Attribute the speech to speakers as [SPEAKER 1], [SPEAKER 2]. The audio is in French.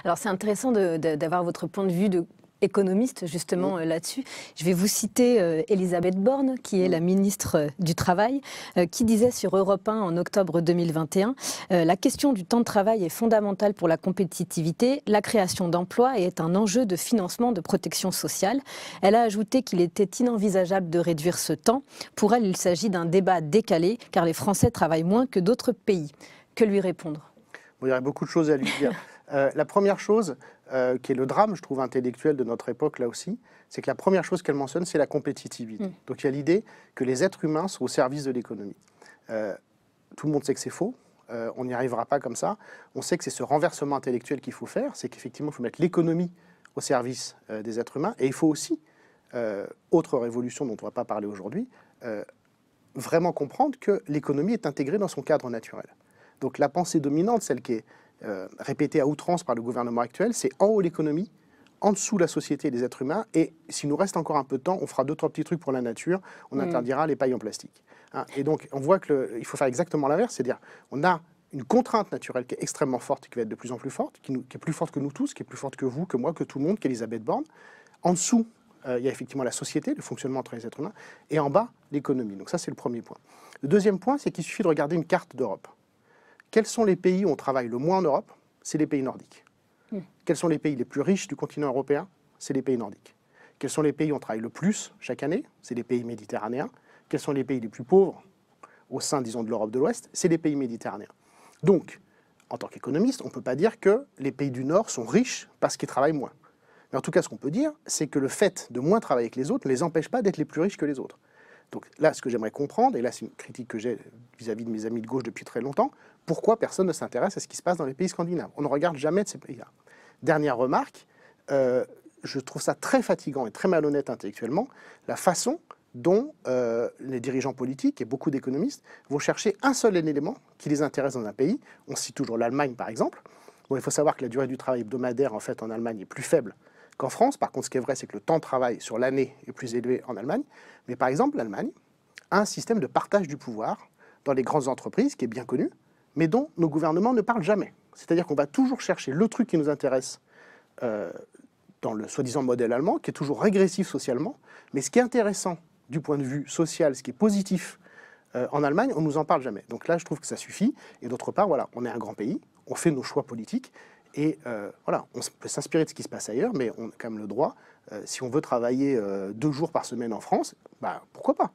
[SPEAKER 1] Alors c'est intéressant d'avoir votre point de vue de économiste justement là-dessus. Je vais vous citer Elisabeth Borne, qui est la ministre du Travail, qui disait sur Europe 1 en octobre 2021 la question du temps de travail est fondamentale pour la compétitivité, la création d'emplois et est un enjeu de financement de protection sociale. Elle a ajouté qu'il était inenvisageable de réduire ce temps. Pour elle, il s'agit d'un débat décalé, car les Français travaillent moins que d'autres pays. Que lui répondre?
[SPEAKER 2] Bon, il y aurait beaucoup de choses à lui dire. La première chose, qui est le drame, je trouve, intellectuel de notre époque, là aussi, c'est que la première chose qu'elle mentionne, c'est la compétitivité. Donc il y a l'idée que les êtres humains sont au service de l'économie. Tout le monde sait que c'est faux, on n'y arrivera pas comme ça. On sait que c'est ce renversement intellectuel qu'il faut faire, c'est qu'effectivement, il faut mettre l'économie au service des êtres humains, et il faut aussi, autre révolution dont on ne va pas parler aujourd'hui, vraiment comprendre que l'économie est intégrée dans son cadre naturel. Donc la pensée dominante, celle qui est répétée à outrance par le gouvernement actuel, c'est en haut l'économie, en dessous la société et les êtres humains, et s'il nous reste encore un peu de temps, on fera 2-3 petits trucs pour la nature, on interdira les pailles en plastique. Hein, et donc on voit qu'il faut faire exactement l'inverse, c'est-à-dire on a une contrainte naturelle qui est extrêmement forte et qui va être de plus en plus forte, qui est plus forte que nous tous, qui est plus forte que vous, que moi, que tout le monde, qu'Elisabeth Borne. En dessous, il y a effectivement la société, le fonctionnement entre les êtres humains, et en bas, l'économie. Donc ça, c'est le premier point. Le deuxième point, c'est qu'il suffit de regarder une carte d'Europe. Quels sont les pays où on travaille le moins en Europe? C'est les pays nordiques. Quels sont les pays les plus riches du continent européen? C'est les pays nordiques. Quels sont les pays où on travaille le plus chaque année? C'est les pays méditerranéens. Quels sont les pays les plus pauvres au sein, disons, de l'Europe de l'Ouest? C'est les pays méditerranéens. Donc, en tant qu'économiste, on ne peut pas dire que les pays du Nord sont riches parce qu'ils travaillent moins. Mais en tout cas, ce qu'on peut dire, c'est que le fait de moins travailler que les autres ne les empêche pas d'être les plus riches que les autres. Donc là, ce que j'aimerais comprendre, et là c'est une critique que j'ai vis-à-vis de mes amis de gauche depuis très longtemps, pourquoi personne ne s'intéresse à ce qui se passe dans les pays scandinaves? On ne regarde jamais de ces pays-là. Dernière remarque, je trouve ça très fatigant et très malhonnête intellectuellement, la façon dont les dirigeants politiques et beaucoup d'économistes vont chercher un seul élément qui les intéresse dans un pays. On cite toujours l'Allemagne par exemple. Bon, il faut savoir que la durée du travail hebdomadaire en fait en Allemagne est plus faible qu'en France. Par contre, ce qui est vrai, c'est que le temps de travail sur l'année est plus élevé en Allemagne. Mais par exemple, l'Allemagne a un système de partage du pouvoir dans les grandes entreprises qui est bien connu, mais dont nos gouvernements ne parlent jamais. C'est-à-dire qu'on va toujours chercher le truc qui nous intéresse dans le soi-disant modèle allemand, qui est toujours régressif socialement. Mais ce qui est intéressant du point de vue social, ce qui est positif en Allemagne, on ne nous en parle jamais. Donc là, je trouve que ça suffit. Et d'autre part, voilà, on est un grand pays, on fait nos choix politiques. Et voilà, on peut s'inspirer de ce qui se passe ailleurs, mais on a quand même le droit, si on veut travailler 2 jours par semaine en France, bah, pourquoi pas?